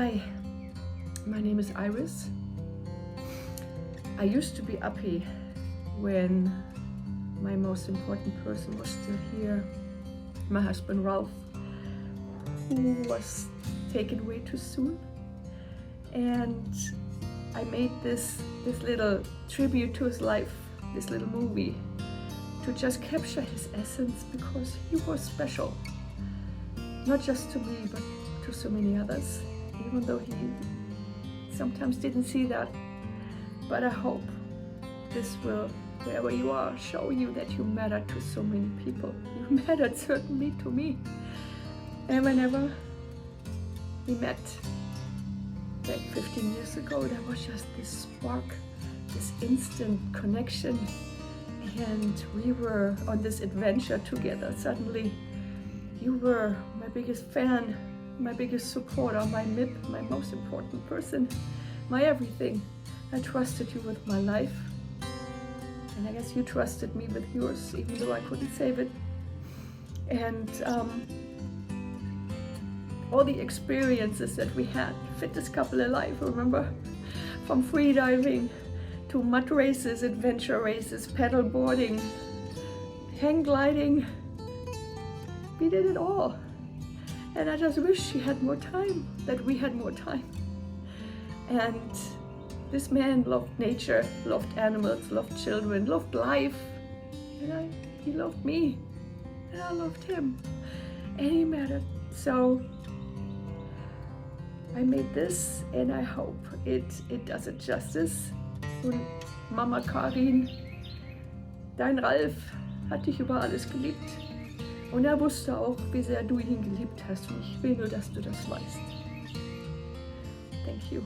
Hi, my name is Iris. I used to be happy when my most important person was still here, my husband Ralph, who was taken way too soon. And I made this little tribute to his life, this little movie, to just capture his essence, because he was special, not just to me, but to so many others, even though he sometimes didn't see that. But I hope this will, wherever you are, show you that you matter to so many people. You mattered certainly to me. And whenever we met back 15 years ago, there was just this spark, this instant connection, and we were on this adventure together. Suddenly you were my biggest fan, my biggest supporter, my MIP, my most important person, my everything. I trusted you with my life, and I guess you trusted me with yours, even though I couldn't save it. And all the experiences that we had, fittest couple alive, remember? From free diving to mud races, adventure races, paddle boarding, hang gliding. We did it all. And I just wish she had more time, that we had more time. And this man loved nature, loved animals, loved children, loved life. And he loved me, and I loved him. And he mattered. So I made this, and I hope it does it justice. Und Mama Karin, dein Ralf hat dich über alles geliebt. Und er wusste auch, wie sehr du ihn geliebt hast. Und ich will nur, dass du das weißt. Thank you.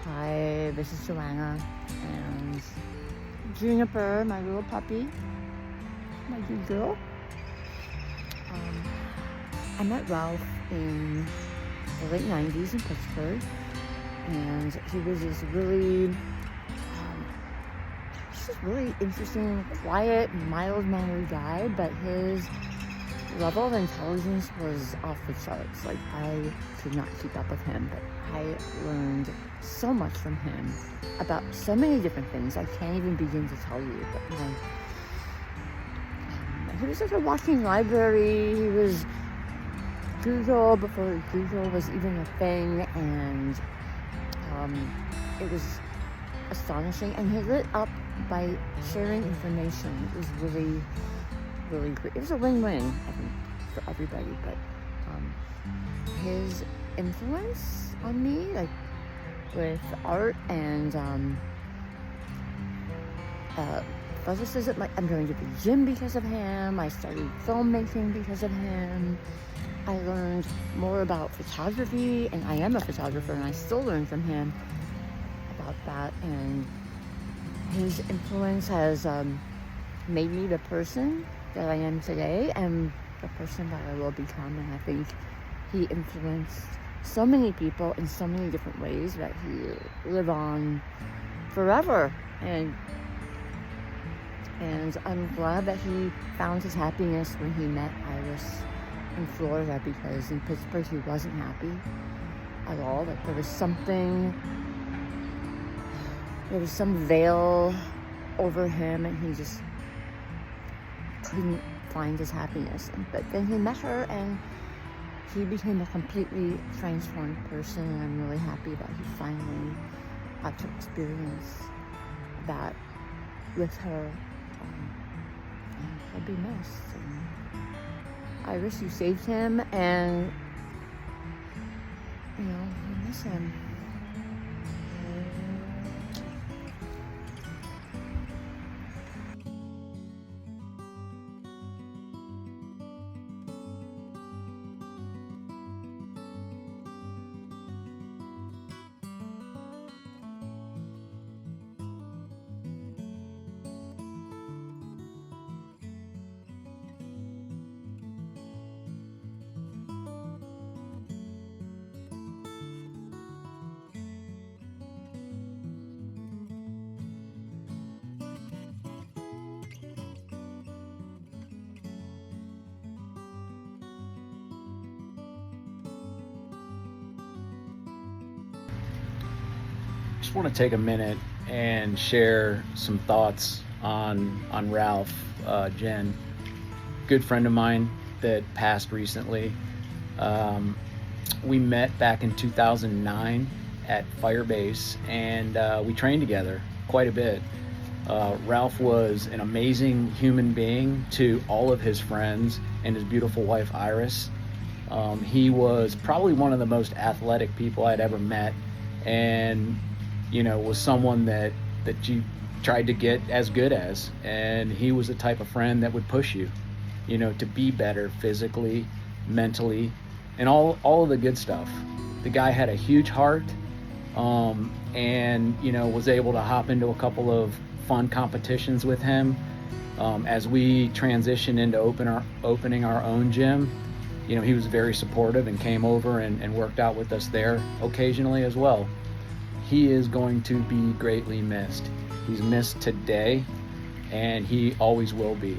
Hi, this is Joanna and Juniper, my little puppy, my good girl. I met Ralph in the late 90s in Pittsburgh, and he was this really interesting, quiet, mild-mannered guy, but his level of intelligence was off the charts. Like, I could not keep up with him, but I learned so much from him about so many different things I can't even begin to tell you. But he was like a walking library. He was Google before Google was even a thing, and it was astonishing. And he lit up by sharing information. It was really, really great. It was a win-win, I think, for everybody. But his influence on me, like with art and athleticism, like I'm going to the gym because of him. I started filmmaking because of him. I learned more about photography, and I am a photographer, and I still learn from him about that. And his influence has made me the person that I am today, and the person that I will become. And I think he influenced so many people in so many different ways that he live on forever. And I'm glad that he found his happiness when he met Iris in Florida, because in Pittsburgh he wasn't happy at all. Like there was some veil over him, and he just couldn't find his happiness. But then he met her, and he became a completely transformed person, and I'm really happy that he finally got to experience that with her. And he'll be missed. And Iris, you saved him, and we miss him. Just want to take a minute and share some thoughts on Ralph. Jen, good friend of mine that passed recently. We met back in 2009 at Firebase, and we trained together quite a bit. Ralph was an amazing human being to all of his friends and his beautiful wife Iris. He was probably one of the most athletic people I'd ever met, and was someone that you tried to get as good as. And he was the type of friend that would push you, to be better physically, mentally, and all of the good stuff. The guy had a huge heart, and was able to hop into a couple of fun competitions with him. As we transitioned into opening our own gym, he was very supportive and came over and worked out with us there occasionally as well. He is going to be greatly missed. He's missed today, and he always will be.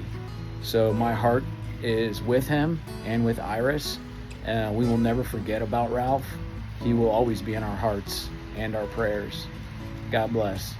So my heart is with him and with Iris. We will never forget about Ralph. He will always be in our hearts and our prayers. God bless.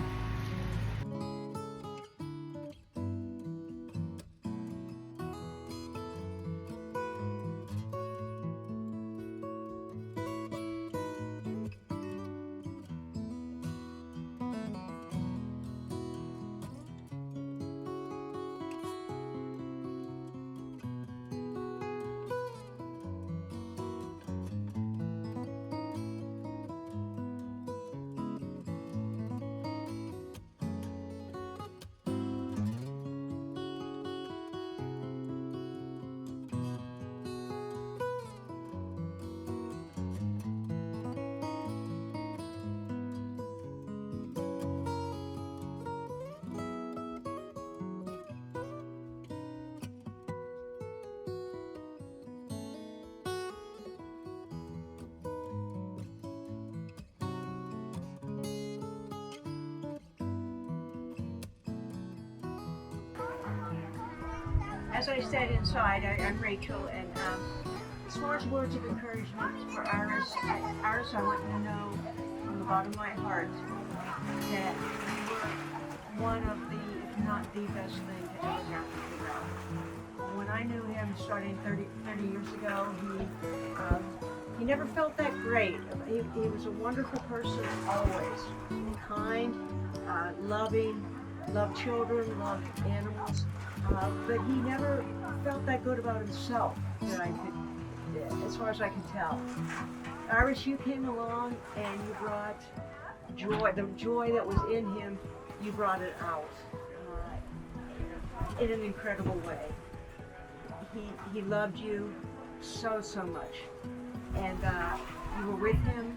As I said inside, I'm Rachel, and as far as words of encouragement for Iris, I want you to know from the bottom of my heart that you were one of the, if not the best thing to ever happen to Ralph. When I knew him starting 30 years ago, he never felt that great. He was a wonderful person always, kind, loving, loved children, loved animals. But he never felt that good about himself, that I could, as far as I can tell. Iris, you came along and you brought joy, the joy that was in him, you brought it out in an incredible way. He loved you so much, and you were with him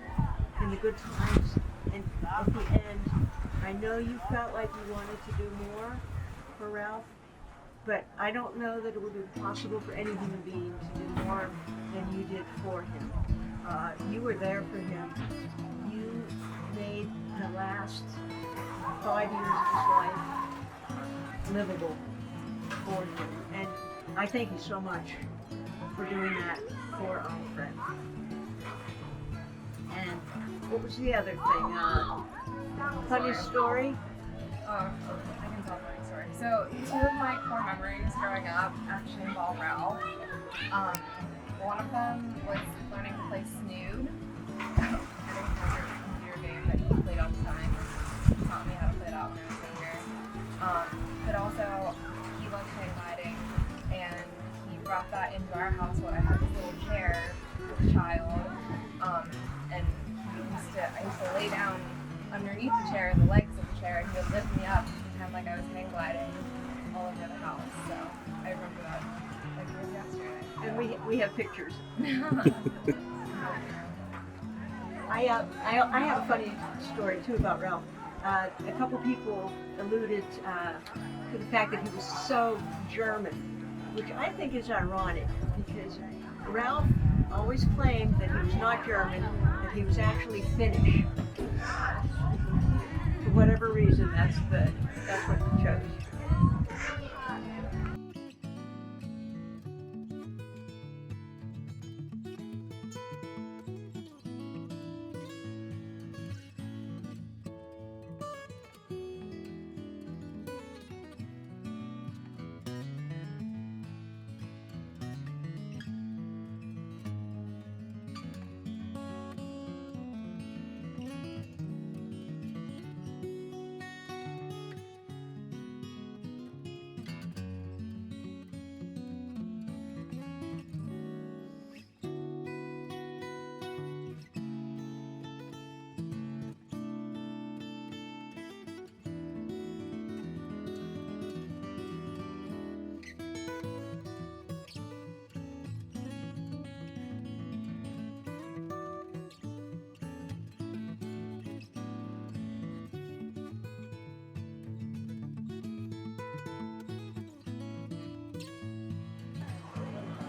in the good times, and at the end, I know you felt like you wanted to do more for Ralph. But I don't know that it would be possible for any human being to do more than you did for him. You were there for him. You made the last 5 years of his life livable for him. And I thank you so much for doing that for our friend. And what was the other thing? Funny story? I can tell a funny story. So, two of my core memories growing up actually involve Ralph. One of them was learning to play Snood. I think it was a computer game that he played all the time. He taught me how to play that when I was younger. But also, he loved hang gliding, and he brought that into our house when I had this little chair as a child. And I used to lay down underneath the chair, the legs of the chair, and he would lift me up and pretend like I was hang gliding all over the house. So I remember that like it was yesterday. And we have pictures. I have a funny story too about Ralph. A couple people alluded to the fact that he was so German, which I think is ironic because Ralph always claimed that he was not German, that he was actually Finnish. For whatever reason, that's what he chose.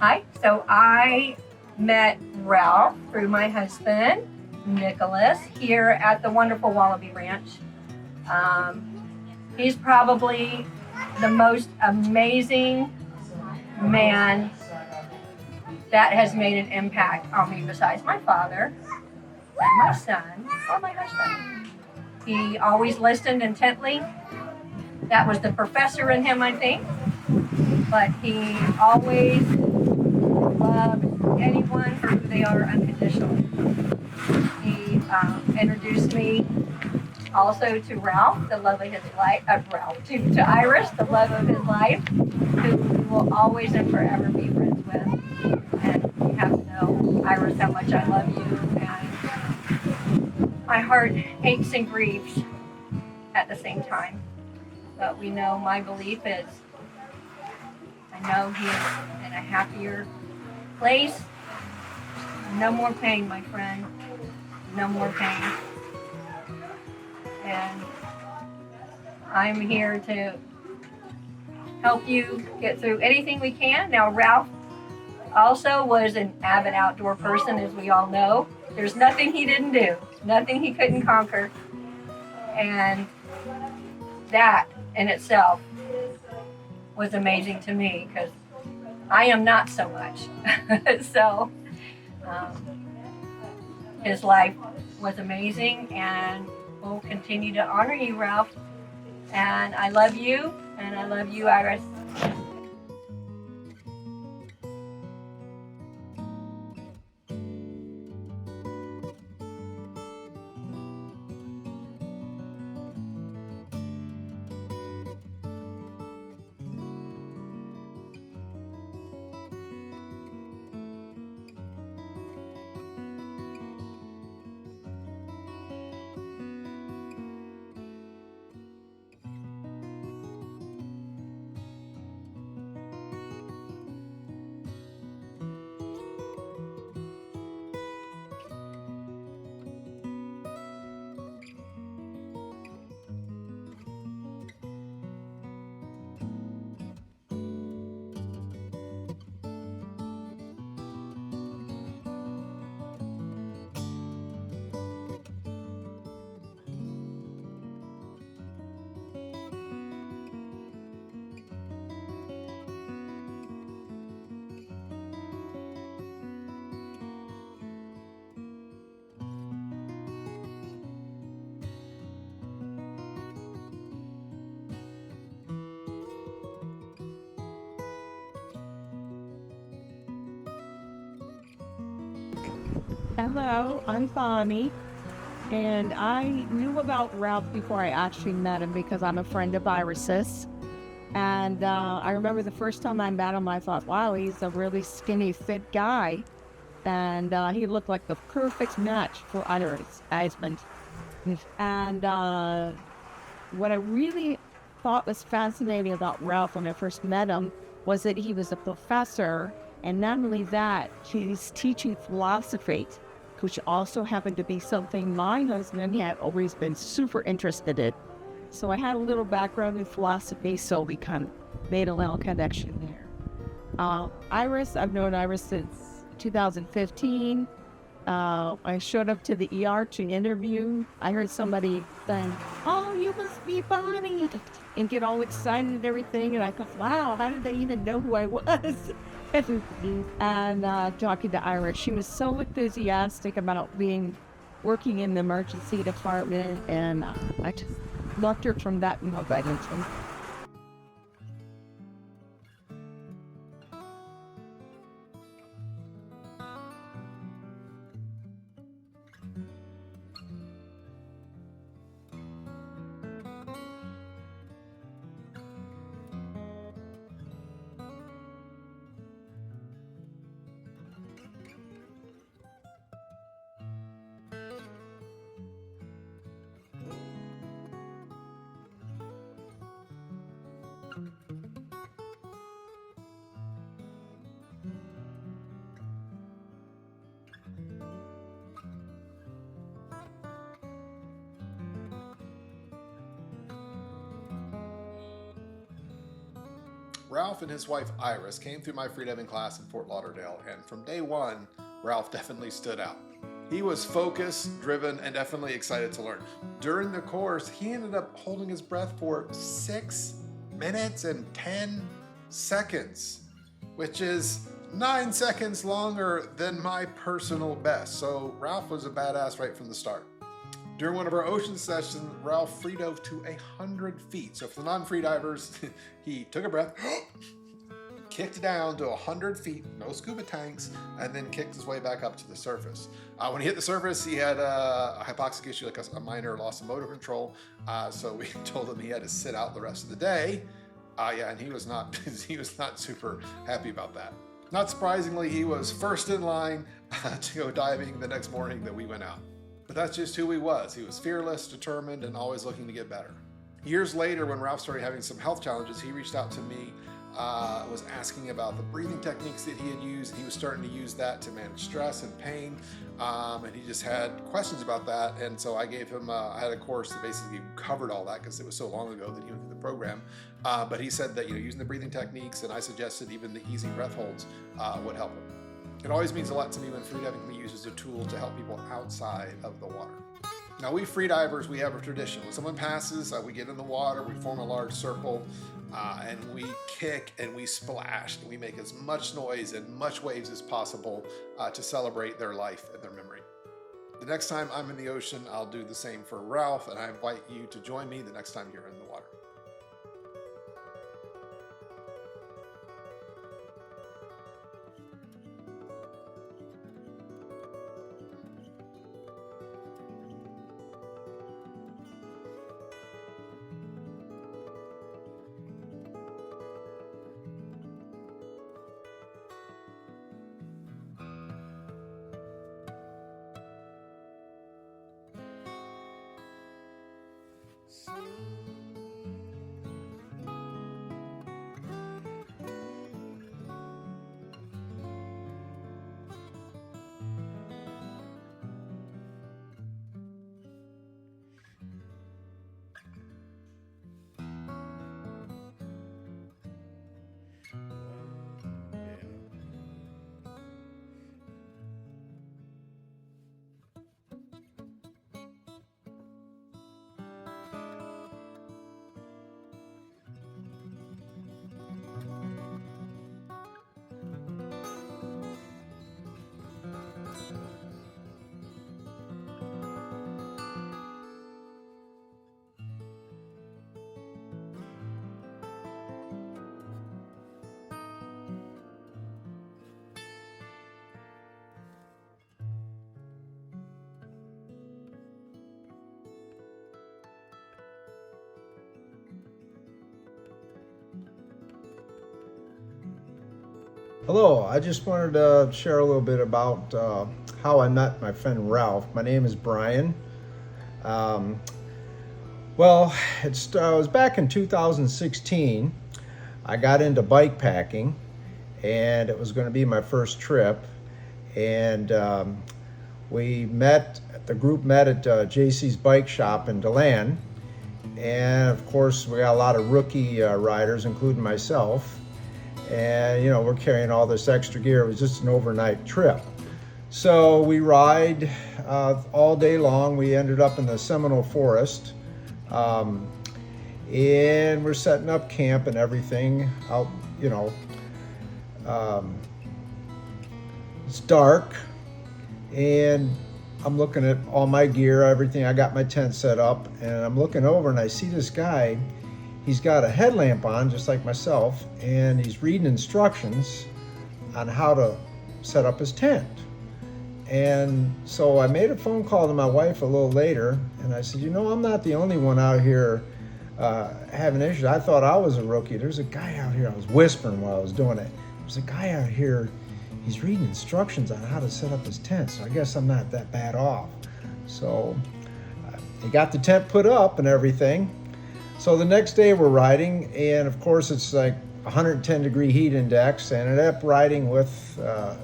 Hi, so I met Ralph through my husband, Nicholas, here at the wonderful Wallaby Ranch. He's probably the most amazing man that has made an impact on me besides my father and my son or my husband. He always listened intently. That was the professor in him, I think. But he always loved anyone for who they are unconditionally. He introduced me also to Ralph, the love of his life, to Iris, the love of his life, who we will always and forever be friends with. And you have to know, Iris, how much I love you, and my heart aches and grieves at the same time. But we know my belief is, I know he's in a happier place. No more pain, my friend. No more pain. And I'm here to help you get through anything we can. Now, Ralph also was an avid outdoor person, as we all know. There's nothing he didn't do, nothing he couldn't conquer. And that in itself was amazing to me because I am not so much. So his life was amazing, and we'll continue to honor you, Ralph. And I love you, and I love you, Iris. Hello, I'm Bonnie, and I knew about Ralph before I actually met him because I'm a friend of Iris's. And I remember the first time I met him, I thought, wow, he's a really skinny, fit guy. And he looked like the perfect match for Iris Eisman. And what I really thought was fascinating about Ralph when I first met him was that he was a professor, and not only that, he's teaching philosophy, which also happened to be something my husband had always been super interested in. So I had a little background in philosophy, so we kind of made a little connection there. Iris, I've known Iris since 2015. I showed up to the ER to interview. I heard somebody saying, "Oh, you must be Bonnie," and get all excited and everything. And I thought, wow, how did they even know who I was? And talking to Iris, she was so enthusiastic about working in the emergency department, and I just loved her from that moment. Ralph and his wife Iris came through my freediving class in Fort Lauderdale, and from day one, Ralph definitely stood out. He was focused, driven, and definitely excited to learn. During the course, he ended up holding his breath for 6 minutes and 10 seconds, which is 9 seconds longer than my personal best. So Ralph was a badass right from the start. During one of our ocean sessions, Ralph free dove to 100 feet. So for the non-free divers, he took a breath, kicked down to 100 feet, no scuba tanks, and then kicked his way back up to the surface. When he hit the surface, he had a hypoxic issue, like a minor loss of motor control. So we told him he had to sit out the rest of the day. And he was not super happy about that. Not surprisingly, he was first in line to go diving the next morning that we went out. But that's just who he was. He was fearless, determined, and always looking to get better. Years later, when Ralph started having some health challenges, he reached out to me, was asking about the breathing techniques that he had used. He was starting to use that to manage stress and pain, and he just had questions about that. And so I gave him, I had a course that basically covered all that because it was so long ago that he went through the program. But he said that using the breathing techniques, and I suggested even the easy breath holds would help him. It always means a lot to me when freediving can be used as a tool to help people outside of the water. Now, we freedivers, we have a tradition. When someone passes, we get in the water, we form a large circle, and we kick and we splash, and we make as much noise and much waves as possible to celebrate their life and their memory. The next time I'm in the ocean, I'll do the same for Ralph, and I invite you to join me the next time you're in the water. So Hello, I just wanted to share a little bit about how I met my friend Ralph. My name is Brian. Um, well, it was back in 2016. I got into bike packing, and it was going to be my first trip. And the group met at JC's Bike Shop in DeLand. And of course, we got a lot of rookie riders, including myself. And you know, we're carrying all this extra gear. It was just an overnight trip. So we ride all day long. We ended up in the Seminole Forest. And we're setting up camp and everything out, you know. It's dark, and I'm looking at all my gear, everything. I got my tent set up, and I'm looking over and I see this guy. He's got a headlamp on, just like myself, and he's reading instructions on how to set up his tent. And so I made a phone call to my wife a little later, and I said, you know, I'm not the only one out here having issues. I thought I was a rookie. There's a guy out here. I was whispering while I was doing it. There's a guy out here. He's reading instructions on how to set up his tent, so I guess I'm not that bad off. So he got the tent put up and everything. So the next day we're riding, and of course it's like 110 degree heat index, and I ended up riding with, I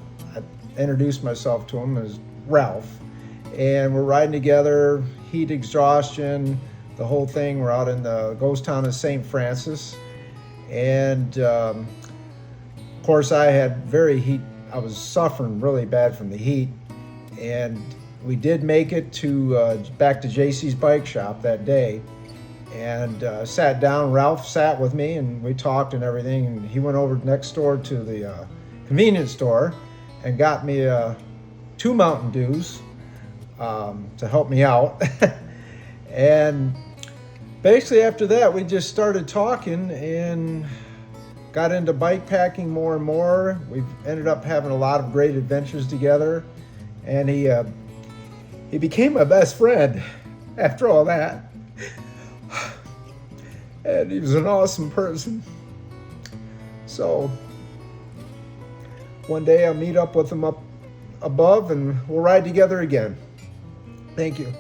introduced myself to him as Ralph, and we're riding together, heat exhaustion, the whole thing. We're out in the ghost town of St. Francis, and of course I was suffering really bad from the heat, and we did make it to back to JC's Bike Shop that day. And sat down. Ralph sat with me, and we talked and everything. And he went over next door to the convenience store and got me 2 Mountain Dews to help me out. And basically after that, we just started talking and got into bike packing more and more. We've ended up having a lot of great adventures together, and he became my best friend after all that. And he was an awesome person. So one day I'll meet up with him up above and we'll ride together again. Thank you.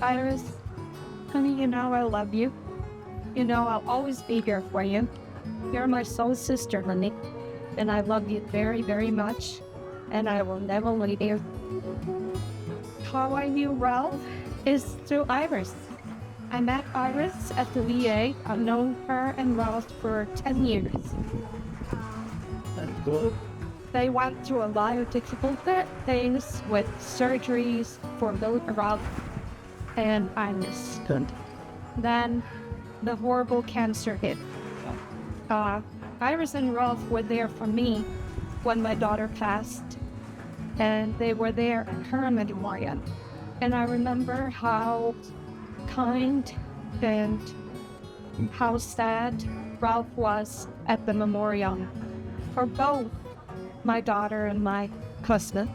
Iris, honey, you know I love you. You know I'll always be here for you. You're my soul sister, honey. And I love you very, very much. And I will never leave you. How I knew Ralph is through Iris. I met Iris at the VA. I've known her and Ralph for 10 years. They went through a lot of difficult things with surgeries for both Ralph and Iris. Then the horrible cancer hit. Iris and Ralph were there for me when my daughter passed, and they were there at her memorial. And I remember how kind and how sad Ralph was at the memorial for both my daughter and my husband,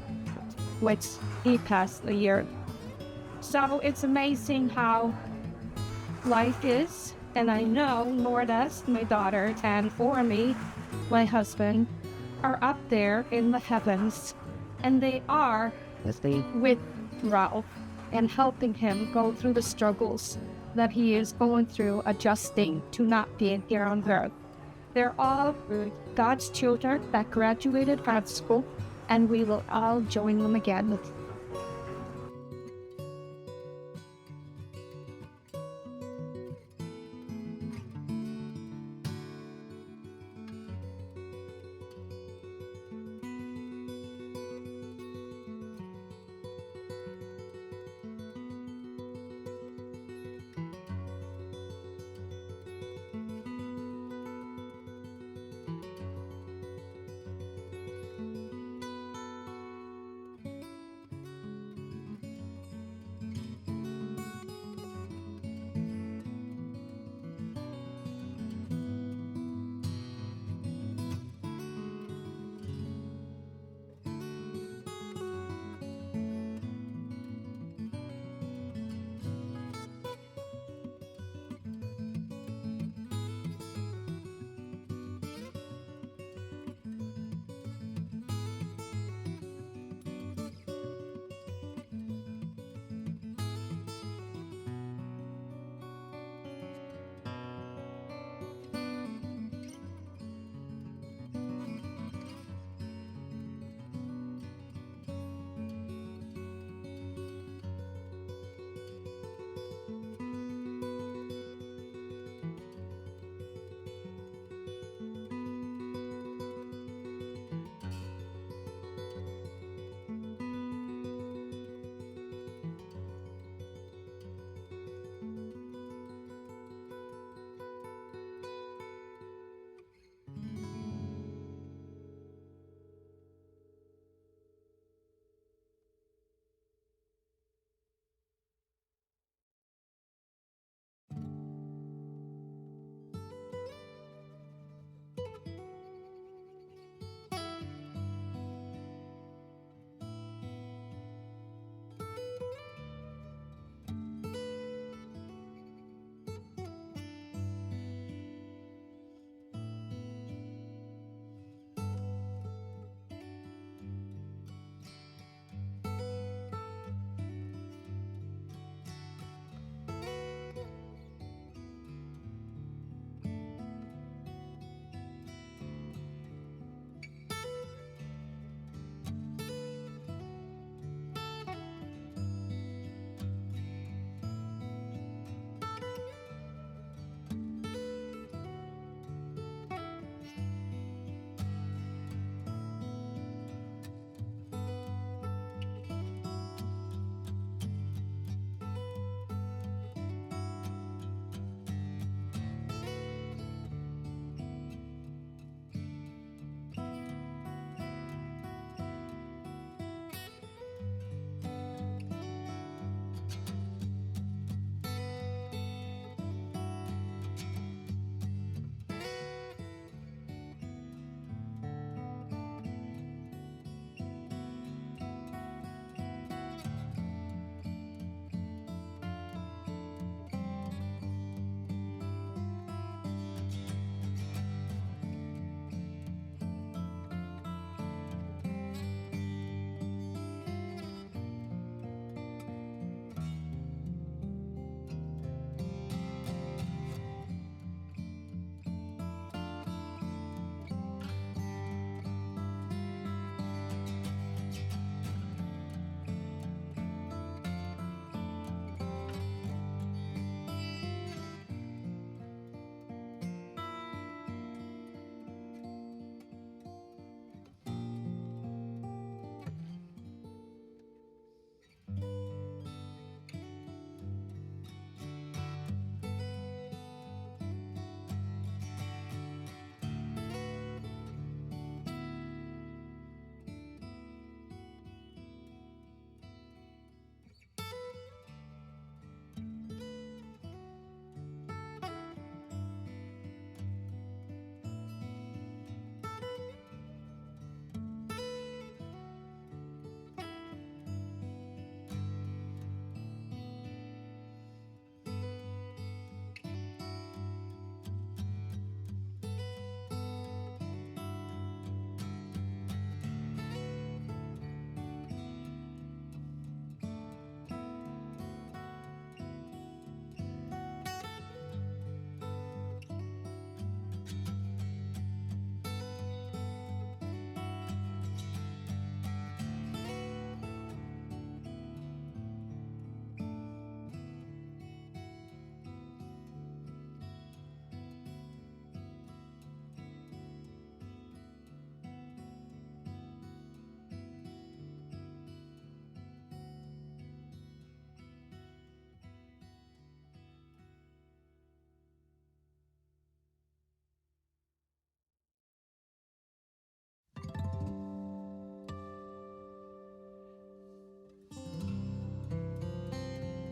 which he passed a year. So it's amazing how life is, and I know Lourdes, my daughter, and for me, my husband, are up there in the heavens, and they are with Ralph and helping him go through the struggles that he is going through, adjusting to not being here on earth. They're all God's children that graduated high school, and we will all join them again with